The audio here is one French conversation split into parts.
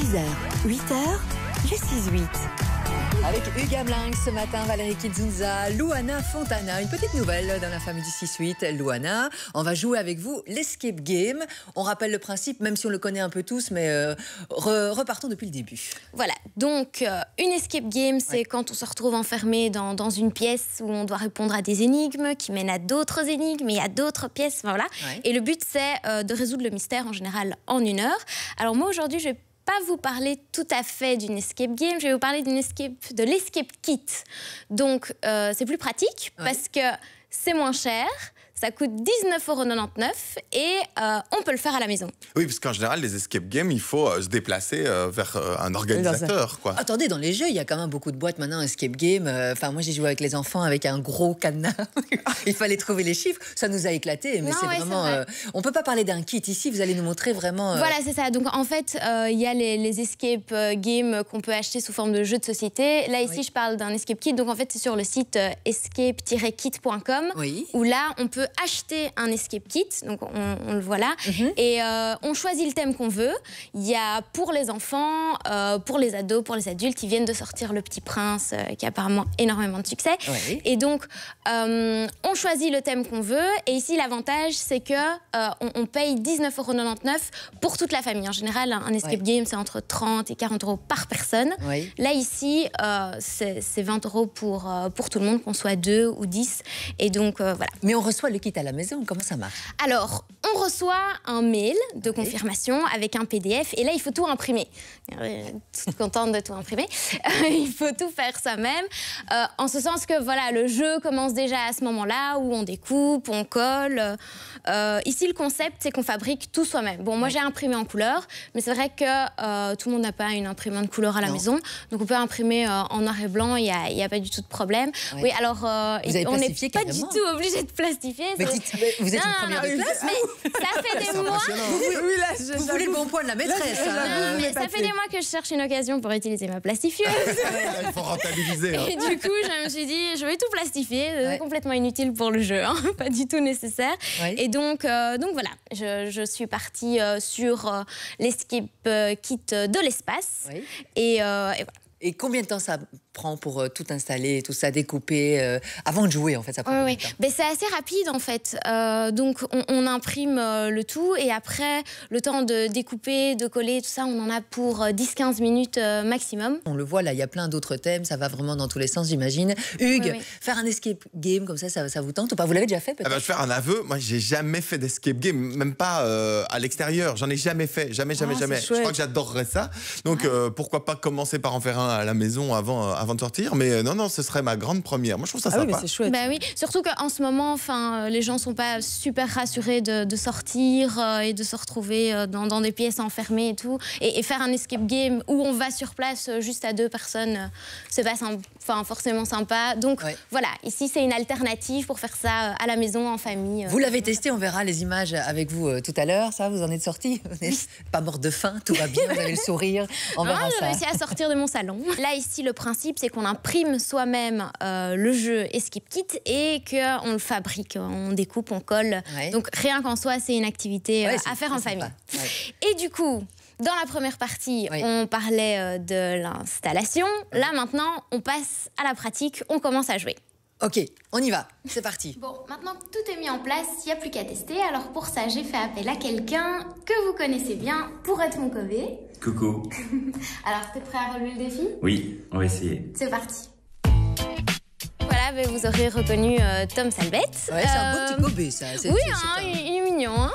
6h, 8h, le 6-8. Avec Hugues Hamelinck ce matin, Valérie Kidzinza, Louana Fontana. Une petite nouvelle dans la famille du 6-8. Louana, on va jouer avec vous l'escape game. On rappelle le principe, même si on le connaît un peu tous, mais repartons depuis le début. Voilà, donc une escape game, c'est quand on se retrouve enfermé dans une pièce où on doit répondre à des énigmes qui mènent à d'autres énigmes et à d'autres pièces. Voilà. Et le but, c'est de résoudre le mystère en général en 1 heure. Alors moi, aujourd'hui, je vais pas vous parler tout à fait d'une escape game, je vais vous parler de l'escape kit. Donc c'est plus pratique parce que c'est moins cher, ça coûte 19,99 € et on peut le faire à la maison. Oui, parce qu'en général, les escape games, il faut se déplacer vers un organisateur, quoi. Attendez, dans les jeux, il y a quand même beaucoup de boîtes maintenant, escape game. Enfin, moi, j'ai joué avec les enfants avec un gros cadenas. Il fallait trouver les chiffres. Ça nous a éclaté, mais c'est vraiment... on peut pas parler d'un kit. Ici, vous allez nous montrer vraiment... Voilà, c'est ça. Donc, en fait, il y a les escape games qu'on peut acheter sous forme de jeux de société. Là, ici, je parle d'un escape kit. Donc, en fait, c'est sur le site escape-kit.com où là, on peut acheter un escape kit, donc on le voit là, et on choisit le thème qu'on veut. Il y a pour les enfants, pour les ados, pour les adultes, ils viennent de sortir Le Petit Prince, qui a apparemment énormément de succès. Et donc, on choisit le thème qu'on veut, et ici, l'avantage, c'est que on paye 19,99 € pour toute la famille. En général, un escape game, c'est entre 30 et 40 € par personne. Là, ici, c'est 20 € pour tout le monde, qu'on soit 2 ou 10, et donc, voilà. Mais on reçoit le kit à la maison, comment ça marche? Alors, on reçoit un mail de confirmation avec un PDF et là, il faut tout imprimer. Toute contente de tout imprimer. Il faut tout faire soi-même. En ce sens que, voilà, le jeu commence déjà à ce moment-là où on découpe, on colle. Ici, le concept, c'est qu'on fabrique tout soi-même. Bon, moi, j'ai imprimé en couleur, mais c'est vrai que tout le monde n'a pas une imprimante couleur à la maison. Donc, on peut imprimer en noir et blanc, il n'y a pas du tout de problème. Oui, alors, on n'est pas du tout obligé de plastifier. Mais vous êtes une première de classe, mais ça fait des mois. Vous voulez le bon point de la maîtresse. Mais ça fait des mois que je cherche une occasion pour utiliser ma plastifieuse. Il faut rentabiliser. Et du coup, je me suis dit, je vais tout plastifier. C'est complètement inutile pour le jeu, pas du tout nécessaire. Et donc voilà, je suis partie sur l'escape kit de l'espace. Et voilà. Et combien de temps ça prend pour tout installer, tout ça, découper, avant de jouer, en fait, ça prend combien de temps? C'est assez rapide, en fait. Donc, on imprime le tout et après, le temps de découper, de coller, tout ça, on en a pour 10-15 minutes maximum. On le voit, là, il y a plein d'autres thèmes, ça va vraiment dans tous les sens, j'imagine. Hugues, faire un escape game comme ça vous tente ou pas? Vous l'avez déjà fait, peut-être? Je vais faire un aveu, moi, j'ai jamais fait d'escape game, même pas à l'extérieur. J'en ai jamais fait, jamais. Je crois que j'adorerais ça. Donc, pourquoi pas commencer par en faire un à la maison avant de sortir, mais non, ce serait ma grande première. Moi, je trouve ça sympa. Oui, mais c'est chouette. Oui, surtout qu'en ce moment, les gens sont pas super rassurés de sortir et de se retrouver dans des pièces enfermées et tout. Et faire un escape game où on va sur place juste à 2 personnes, c'est pas forcément sympa. Donc voilà, ici, c'est une alternative pour faire ça à la maison, en famille. Vous l'avez testé, on verra les images avec vous tout à l'heure. Ça, vous en êtes sorti? Vous n'êtes pas mort de faim, tout va bien, vous avez le sourire. On verra ça. J'ai réussi à sortir de mon salon. Là, ici, le principe, c'est qu'on imprime soi-même le jeu Escape Kit et qu'on le fabrique. On découpe, on colle. Donc, rien qu'en soi, c'est une activité à faire en famille. Et du coup, dans la première partie, on parlait de l'installation. Là, maintenant, on passe à la pratique. On commence à jouer. Ok, on y va. C'est parti. Bon, maintenant que tout est mis en place, il n'y a plus qu'à tester. Alors pour ça, j'ai fait appel à quelqu'un que vous connaissez bien pour être mon Kobe. Coucou. Alors, t'es prêt à relever le défi? Oui, on va essayer. C'est parti. Voilà, vous aurez reconnu Tom Salbette. C'est un beau petit Kobe, ça. Oui, il est mignon.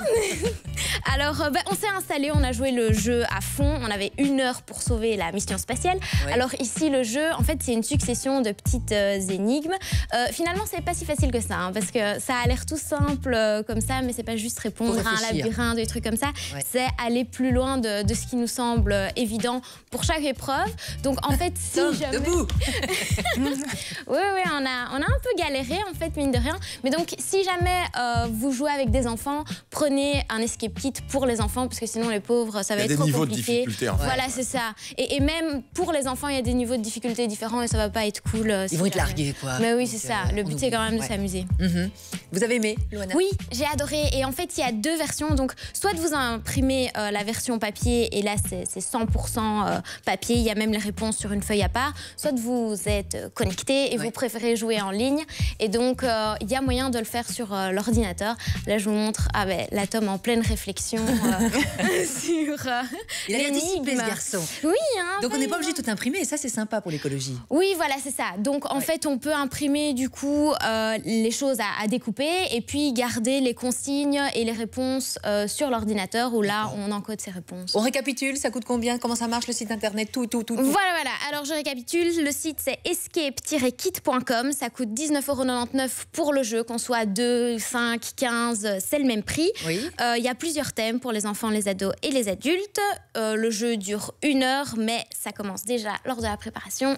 Alors, on s'est installé, on a joué le jeu à fond. On avait 1 heure pour sauver la mission spatiale. Alors ici, le jeu, en fait, c'est une succession de petites énigmes. Finalement, c'est pas si facile que ça, parce que ça a l'air tout simple comme ça, mais c'est pas juste répondre à un labyrinthe, des trucs comme ça. C'est aller plus loin de ce qui nous semble évident pour chaque épreuve. Donc, en fait, si jamais... Debout. Oui, un peu galéré, en fait, mine de rien. Mais donc, si jamais vous jouez avec des enfants, prenez un escape kit pour les enfants, parce que sinon, les pauvres, ça va être trop compliqué. Il y a des niveaux de difficulté, en fait. Voilà, c'est ça. Et même pour les enfants, il y a des niveaux de difficulté différents et ça va pas être cool. Ils vont être largués, quoi. Mais oui, c'est ça. Le but, c'est quand même de s'amuser. Vous avez aimé, Louana? Oui, j'ai adoré. Et en fait, il y a 2 versions. Donc, soit vous imprimez la version papier, et là, c'est 100% papier. Il y a même les réponses sur une feuille à part. Soit vous êtes connecté et vous préférez jouer en ligne. Et donc, il y a moyen de le faire sur l'ordinateur. Là, je vous montre la Tom en pleine réflexion sur il a anticipé, ce garçon. Oui, hein, donc on n'est pas obligé de tout imprimer et ça c'est sympa pour l'écologie. Oui, voilà, c'est ça. Donc en fait, on peut imprimer du coup les choses à découper et puis garder les consignes et les réponses sur l'ordinateur où là on encode ces réponses. On récapitule, ça coûte combien? Comment ça marche le site internet? Tout. Voilà. Alors je récapitule, le site c'est escape-kit.com, ça coûte 19,99 € pour le jeu, qu'on soit 2, 5, 15, c'est le même prix. Il y a plusieurs thèmes pour les enfants, les ados et les adultes. Le jeu dure 1 heure, mais ça commence déjà lors de la préparation.